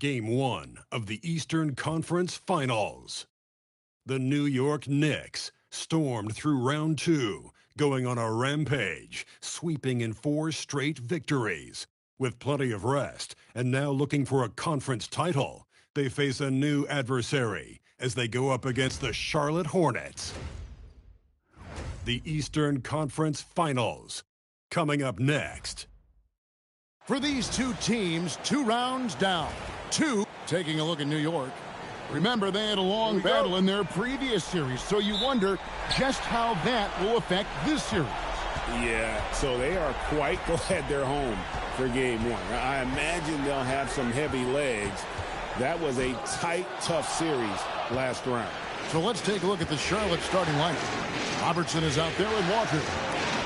Game 1 of the Eastern Conference Finals. The New York Knicks stormed through round 2, going on a rampage, sweeping in 4 straight victories. With plenty of rest and now looking for a conference title, they face a new adversary as they go up against the Charlotte Hornets. The Eastern Conference Finals, coming up next. For these two teams, 2 rounds down. 2, taking a look at New York. Remember, they had a long battle in their previous series, so you wonder just how that will affect this series. Yeah, so they are quite glad they're home for Game 1. I imagine they'll have some heavy legs. That was a tight, tough series last round. So let's take a look at the Charlotte starting lineup. Robertson is out there with Walker.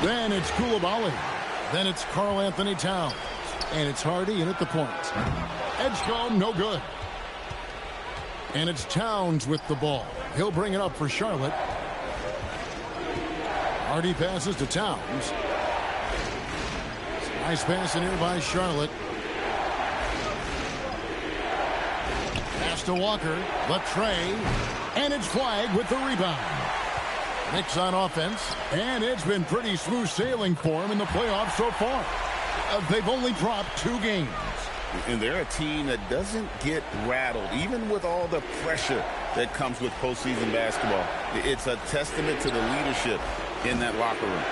Then it's Koulibaly. Then it's Karl Anthony Towns. And it's Hardy in at the point. Edgecombe, no good. And it's Towns with the ball. He'll bring it up for Charlotte. Hardy passes to Towns. Nice pass in here by Charlotte. Pass to Walker. Latrey. And it's Flag with the rebound. Knicks on offense. And it's been pretty smooth sailing for him in the playoffs so far. They've only dropped 2 games. And they're a team that doesn't get rattled, even with all the pressure that comes with postseason basketball. It's a testament to the leadership in that locker room.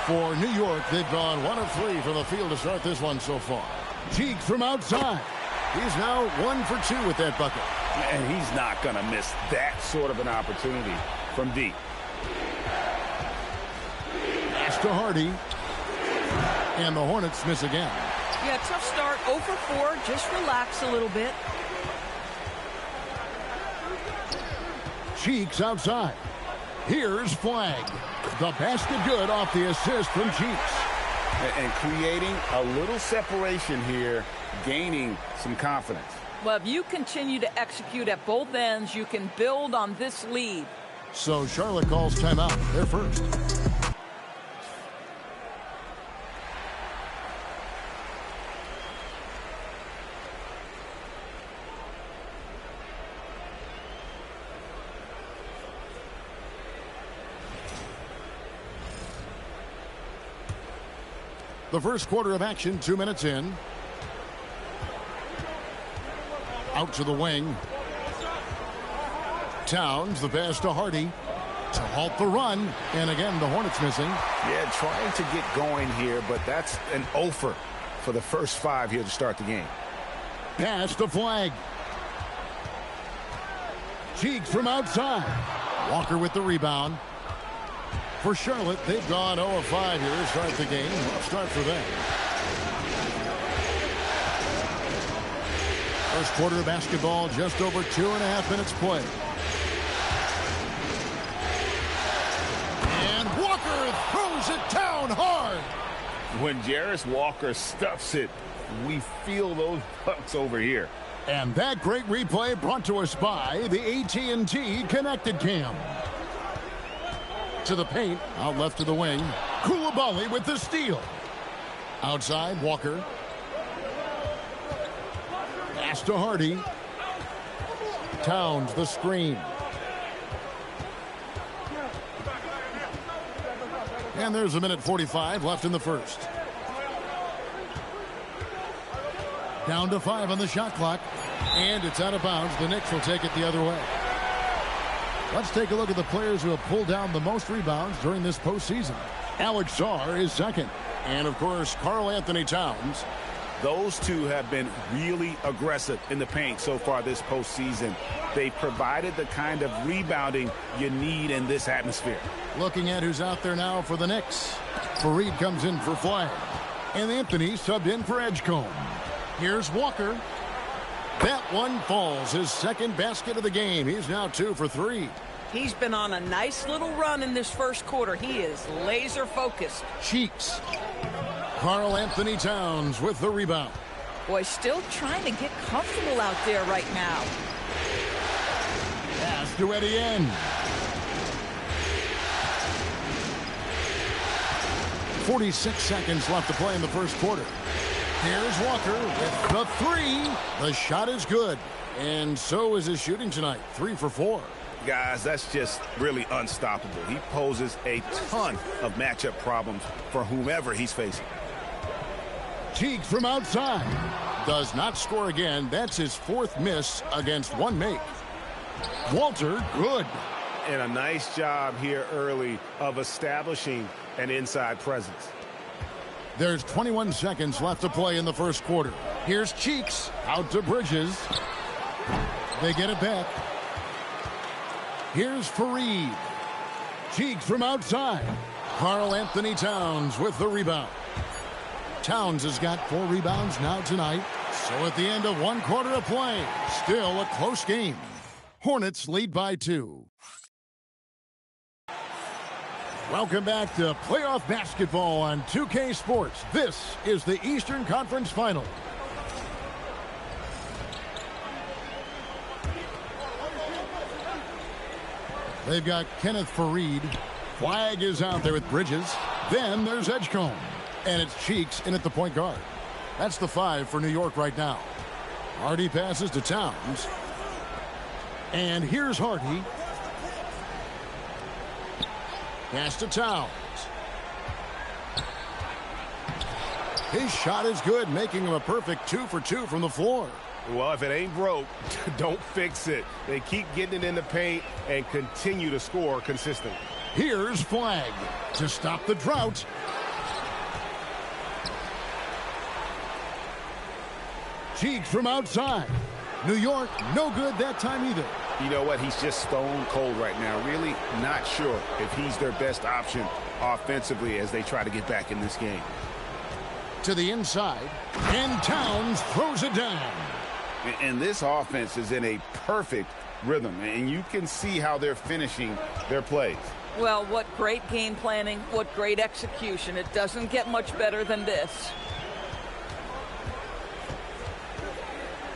For New York, they've gone 1 of 3 from the field to start this one so far. Cheeks from outside. He's now 1 for 2 with that bucket. And he's not going to miss that sort of an opportunity from deep. Pass to Hardy. And the Hornets miss again. Yeah, tough start. 0 for 4. Just relax a little bit. Cheeks outside. Here's Flag. The basket good off the assist from Cheeks. And creating a little separation here, gaining some confidence. Well, if you continue to execute at both ends, you can build on this lead. So Charlotte calls timeout. They're first. The first quarter of action, 2 minutes in. Out to the wing. Towns, the pass to Hardy to halt the run. And again, the Hornets missing. Yeah, trying to get going here, but that's an offer for the first 5 here to start the game. Pass to Flag. Cheeks from outside. Walker with the rebound. For Charlotte, they've gone 0 of 5 here to start the game. Rough start for them. First quarter of basketball, just over 2.5 minutes played. And Walker throws it down hard. When Jarris Walker stuffs it, we feel those bucks over here. And that great replay brought to us by the AT&T Connected Cam. To the paint, out left to the wing. Koulibaly with the steal. Outside, Walker. Pass to Hardy. Towns, the screen. And there's 1:45 left in the first. Down to 5 on the shot clock. And it's out of bounds. The Knicks will take it the other way. Let's take a look at the players who have pulled down the most rebounds during this postseason. Alex Sarr is second. And, of course, Karl Anthony Towns. Those two have been really aggressive in the paint so far this postseason. They've provided the kind of rebounding you need in this atmosphere. Looking at who's out there now for the Knicks. Fareed comes in for Flag. And Anthony subbed in for Edgecombe. Here's Walker. That one falls. His second basket of the game. He's now 2 for 3. He's been on a nice little run in this first quarter. He is laser focused. Cheeks. Karl Anthony Towns with the rebound. Boy, still trying to get comfortable out there right now. Pass to Etienne. 46 seconds left to play in the first quarter. Here's Walker with the three. The shot is good. And so is his shooting tonight. 3 for 4. Guys, that's just really unstoppable. He poses a ton of matchup problems for whomever he's facing. Cheeks from outside. Does not score again. That's his 4th miss against 1 make. Walter, good. And a nice job here early of establishing an inside presence. There's 21 seconds left to play in the first quarter. Here's Cheeks out to Bridges. They get it back. Here's Fareed. Cheeks from outside. Karl Anthony Towns with the rebound. Towns has got 4 rebounds now tonight. So at the end of 1 quarter of play, still a close game. Hornets lead by 2. Welcome back to playoff basketball on 2K Sports. This is the Eastern Conference Final. They've got Kenneth Fareed. Flag is out there with Bridges. Then there's Edgecombe. And it's Cheeks in at the point guard. That's the 5 for New York right now. Hardy passes to Towns. And here's Hardy. Pass to Towns. His shot is good, making him a perfect 2 for 2 from the floor. Well, if it ain't broke, don't fix it. They keep getting it in the paint and continue to score consistently. Here's Flag to stop the drought. Cheeks from outside. New York, no good that time either. You know what? He's just stone cold right now. Really not sure if he's their best option offensively as they try to get back in this game. To the inside, and Towns throws it down. And this offense is in a perfect rhythm, and you can see how they're finishing their plays. Well, what great game planning, what great execution. It doesn't get much better than this.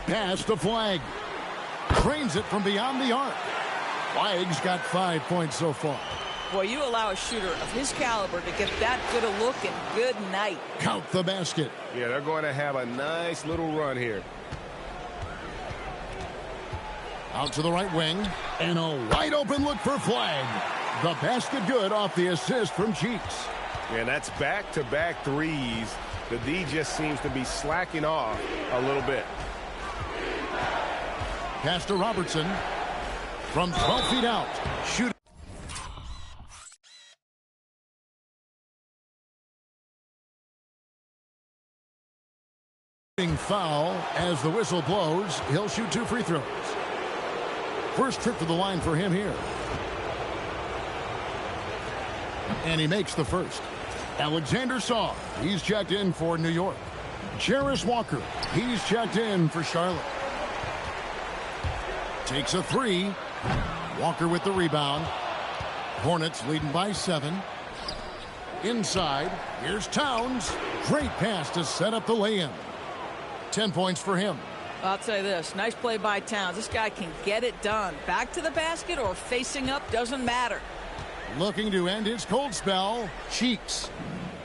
Pass to Flag. Trains it from beyond the arc. Flag's got 5 points so far. Boy, you allow a shooter of his caliber to get that good a look, and good night. Count the basket. Yeah, they're going to have a nice little run here. Out to the right wing. And a wide open look for Flag. The basket good off the assist from Cheeks. And that's back-to-back threes. The D just seems to be slacking off a little bit. Pass to Robertson. From 12 feet out. Shooting foul as the whistle blows. He'll shoot 2 free throws. First trip to the line for him here. And he makes the first. Alexander Saw, he's checked in for New York. Jarris Walker, he's checked in for Charlotte. Takes a 3. Walker with the rebound. Hornets leading by 7. Inside, here's Towns. Great pass to set up the lay-in. 10 points for him. I'll tell you this, nice play by Towns. This guy can get it done. Back to the basket or facing up, doesn't matter. Looking to end his cold spell, Cheeks.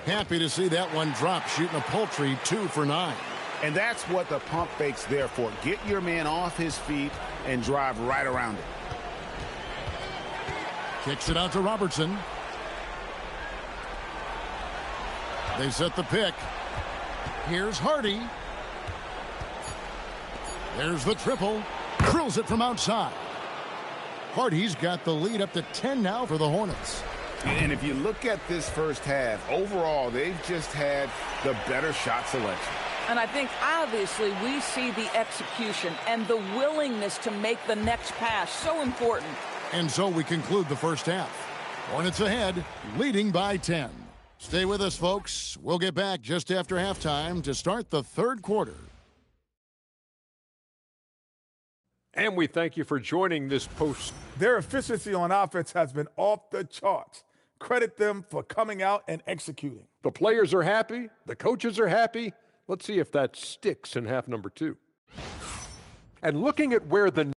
Happy to see that one drop, shooting a paltry 2 for 9. And that's what the pump fake's there for. Get your man off his feet and drive right around it. Kicks it out to Robertson. They set the pick. Here's Hardy. There's the triple. Drills it from outside. Hardy's got the lead up to 10 now for the Hornets. And if you look at this first half, overall, they've just had the better shot selection. And I think, obviously, we see the execution and the willingness to make the next pass so important. And so we conclude the first half. Hornets ahead, leading by 10. Stay with us, folks. We'll get back just after halftime to start the third quarter. And we thank you for joining this post. Their efficiency on offense has been off the charts. Credit them for coming out and executing. The players are happy. The coaches are happy. Let's see if that sticks in half number 2. And looking at where the...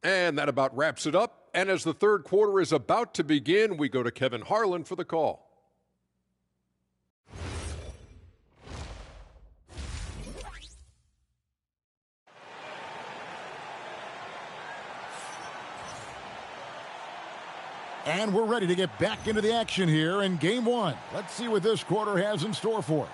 And that about wraps it up. And as the third quarter is about to begin, we go to Kevin Harlan for the call. And we're ready to get back into the action here in game one. Let's see what this quarter has in store for us.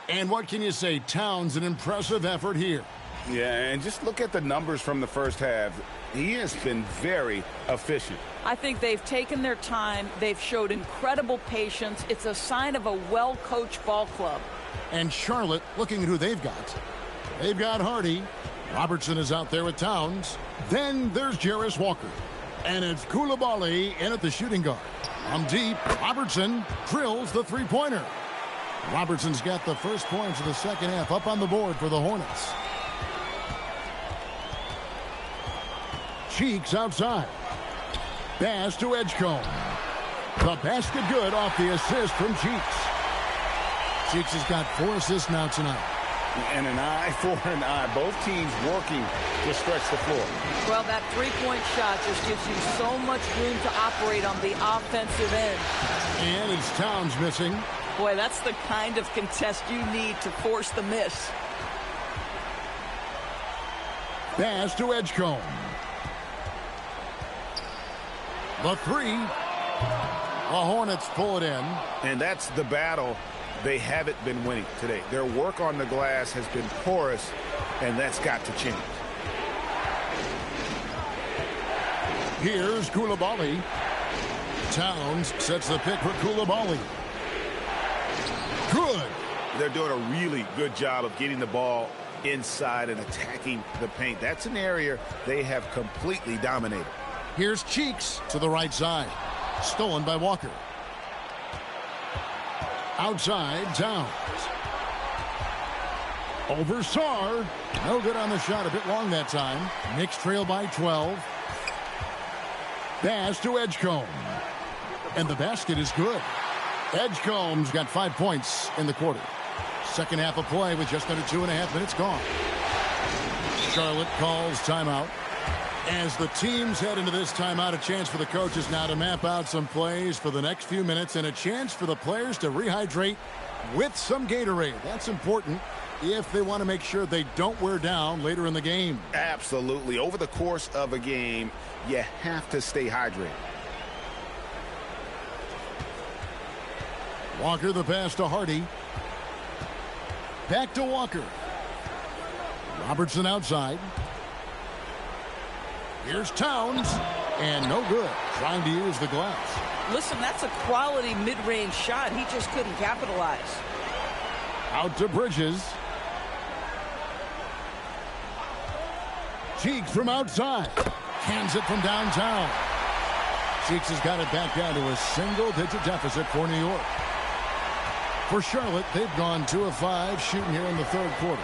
And what can you say? Towns, an impressive effort here. Yeah, and just look at the numbers from the first half. He has been very efficient. I think they've taken their time. They've showed incredible patience. It's a sign of a well-coached ball club. And Charlotte, looking at who they've got. They've got Hardy. Robertson is out there with Towns. Then there's Jarris Walker. And it's Koulibaly in at the shooting guard. From deep, Robertson drills the three-pointer. Robertson's got the first points of the second half up on the board for the Hornets. Cheeks outside. Pass to Edgecombe. The basket good off the assist from Cheeks. Cheeks has got 4 assists now tonight. And an eye for an eye. Both teams working to stretch the floor. Well, that three-point shot just gives you so much room to operate on the offensive end. And it's Towns missing. Boy, that's the kind of contest you need to force the miss. Pass to Edgecombe. The three. The Hornets pull it in. And that's the battle they haven't been winning today. Their work on the glass has been porous, and that's got to change. Here's Koulibaly. Towns sets the pick for Koulibaly. Good. They're doing a really good job of getting the ball inside and attacking the paint. That's an area they have completely dominated. Here's Cheeks to the right side. Stolen by Walker. Outside, Towns. Over Sarr. No good on the shot. A bit long that time. Knicks trail by 12. Pass to Edgecombe. And the basket is good. Edgecombe's got 5 points in the quarter. Second half of play with just under 2.5 minutes gone. Charlotte calls timeout. As the teams head into this timeout, a chance for the coaches now to map out some plays for the next few minutes and a chance for the players to rehydrate with some Gatorade. That's important if they want to make sure they don't wear down later in the game. Absolutely. Over the course of a game, you have to stay hydrated. Walker the pass to Hardy. Back to Walker. Robertson outside. Here's Towns. And no good. Trying to use the glass. Listen, that's a quality mid-range shot. He just couldn't capitalize. Out to Bridges. Cheeks from outside. Hands it from downtown. Cheeks has got it back down to a single-digit deficit for New York. For Charlotte, they've gone 2 of 5 shooting here in the third quarter.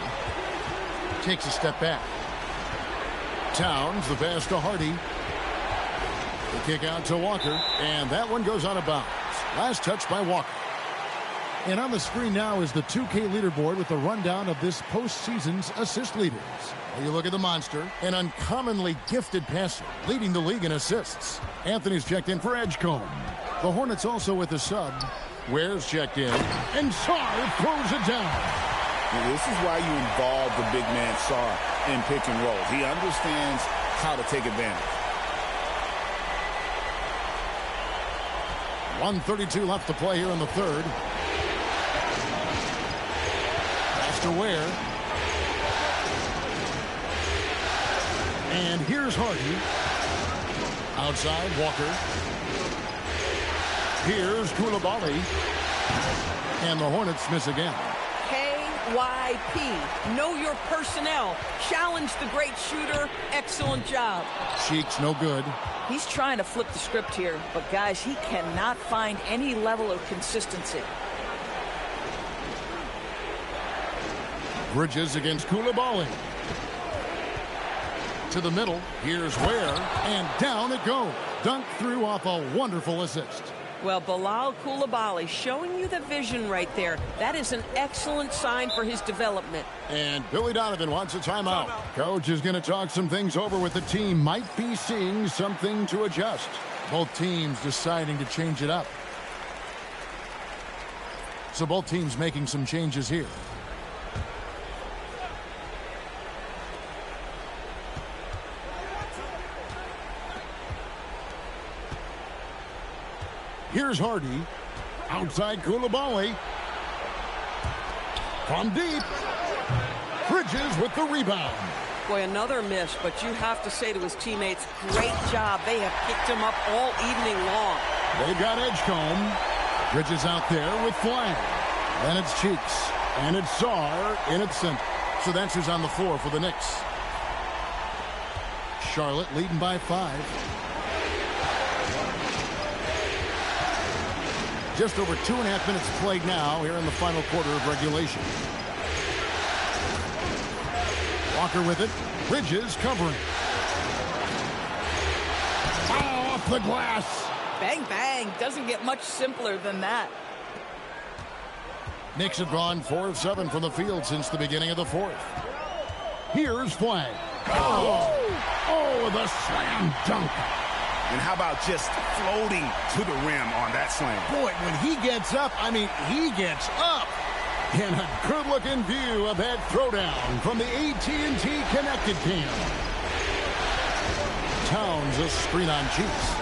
Takes a step back. Towns, the pass to Hardy. The kick out to Walker, and that one goes out of bounds. Last touch by Walker. And on the screen now is the 2K leaderboard with a rundown of this postseason's assist leaders. You look at the monster, an uncommonly gifted passer, leading the league in assists. Anthony's checked in for Edgecombe. The Hornets also with a sub. Ware's checked in, and Sarr throws it down. This is why you involve the big man Sarr in pick and rolls. He understands how to take advantage. 1:32 left to play here in the third. Pass to Ware. And here's Hardy. Outside, Walker. Here's Koulibaly. And the Hornets miss again. KYP. Know your personnel. Challenge the great shooter. Excellent job. Cheeks no good. He's trying to flip the script here, but guys, he cannot find any level of consistency. Bridges against Koulibaly. To the middle. Here's Ware. And down it goes. Dunked through off a wonderful assist. Well, Bilal Koulibaly showing you the vision right there. That is an excellent sign for his development. And Billy Donovan wants a timeout. Coach is going to talk some things over with the team. Might be seeing something to adjust. Both teams deciding to change it up. So both teams making some changes here. Here's Hardy. Outside Koulibaly. From deep. Bridges with the rebound. Boy, another miss, but you have to say to his teammates, great job. They have picked him up all evening long. They've got Edgecombe. Bridges out there with Flag. Then it's Cheeks. And it's Sarr in its center. So that's who's on the floor for the Knicks. Charlotte leading by 5. Just over 2.5 minutes played now here in the final quarter of regulation. Walker with it. Bridges covering. Oh, off the glass. Bang, bang. Doesn't get much simpler than that. Knicks have gone 4 of 7 from the field since the beginning of the fourth. Here's Flag. Oh, the slam dunk. And how about just floating to the rim on that slam? Boy, when he gets up, I mean, he gets up. And a good-looking view of that throwdown from the AT&T Connected Cam. Towns a screen on Cheeks.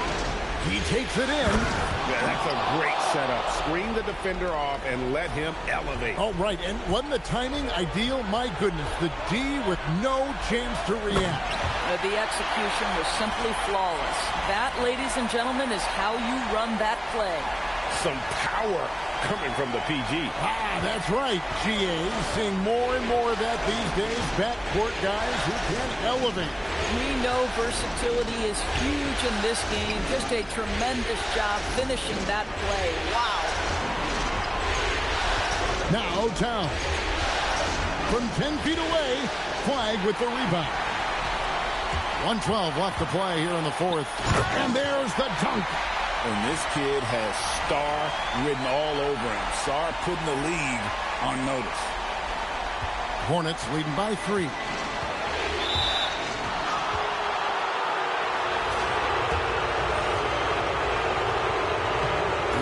He takes it in. Yeah, that's a great setup. Screen the defender off and let him elevate. Oh, right. And wasn't the timing ideal? My goodness, the D with no chance to react. The execution was simply flawless. That, ladies and gentlemen, is how you run that play. Some power coming from the PG. That's right. GA seeing more and more of that these days. Backcourt guys who can elevate. We know versatility is huge in this game. Just a tremendous job finishing that play. Wow. Now Towns. From 10 feet away, Flag with the rebound. 1:12 left to play here in the fourth. And there's the dunk. And this kid has star written all over him. Sarr putting the league on notice. Hornets leading by 3.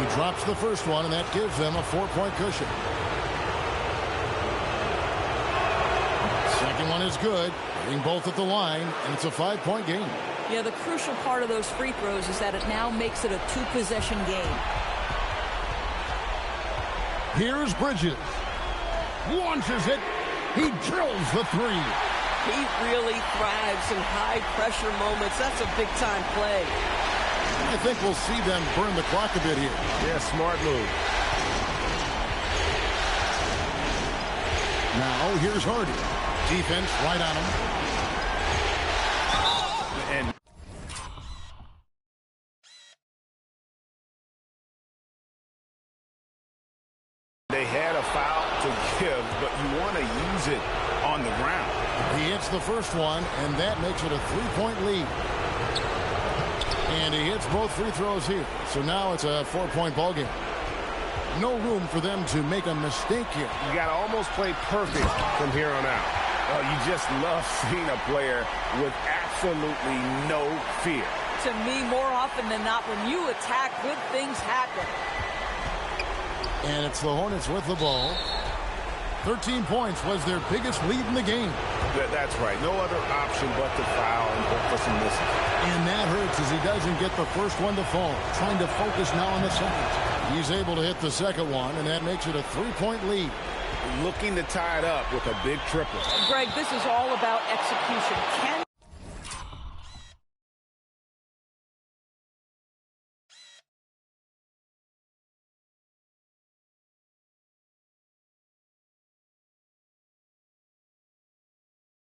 He drops the first one, and that gives them a 4-point cushion. Second one is good. Hitting both at the line, and it's a 5-point game. Yeah, the crucial part of those free throws is that it now makes it a 2-possession game. Here's Bridges. Launches it. He drills the 3. He really thrives in high-pressure moments. That's a big-time play. I think we'll see them burn the clock a bit here. Yeah, smart move. Now, here's Hardy. Defense right on him. And they had a foul to give, but you want to use it on the ground. He hits the first one, and that makes it a 3-point lead. And he hits both free throws here. So now it's a 4-point ball game. No room for them to make a mistake here. You got to almost play perfect from here on out. You just love seeing a player with absolutely no fear. To me, more often than not, when you attack, good things happen. And it's the Hornets with the ball. 13 points was their biggest lead in the game. That's right. No other option but to foul and hope for some misses. And that hurts as he doesn't get the first one to fall. Trying to focus now on the second. He's able to hit the second one, and that makes it a 3-point lead. Looking to tie it up with a big triple. Greg, this is all about execution.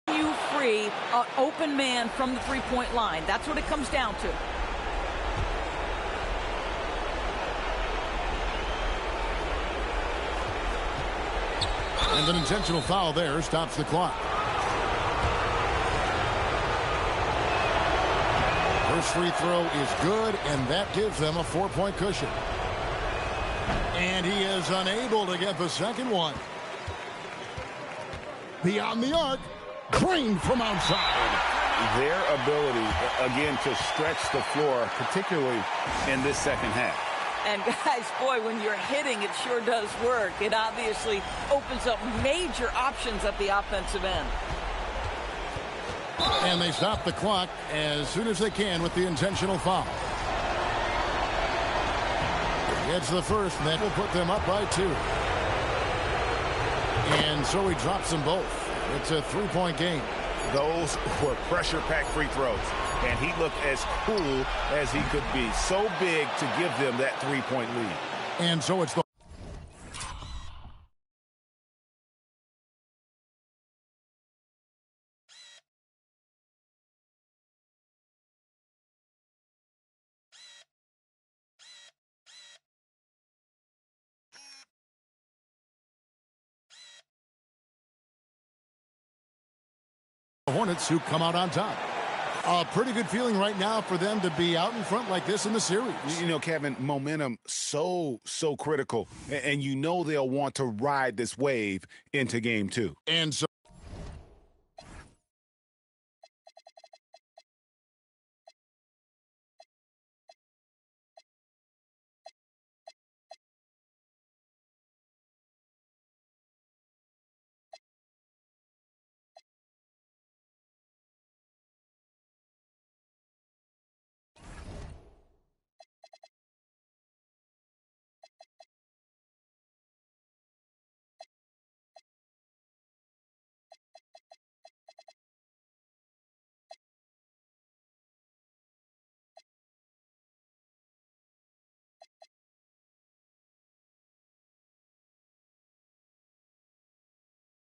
Can you free an open man from the three-point line? That's what it comes down to. And an intentional foul there stops the clock. First free throw is good, and that gives them a 4-point cushion. And he is unable to get the second one. Beyond the arc, drained from outside. Their ability, again, to stretch the floor, particularly in this second half. And guys, boy, when you're hitting, it sure does work. It obviously opens up major options at the offensive end. And they stop the clock as soon as they can with the intentional foul. Gets the first, and that will put them up by 2. And so he drops them both. It's a 3-point game. Those were pressure-packed free throws, and he looked as cool as he could be. So big to give them that 3-point lead. And so it's the Hornets who come out on top. A pretty good feeling right now for them to be out in front like this in the series. You know, Kevin, momentum so critical. And you know they'll want to ride this wave into game 2. And so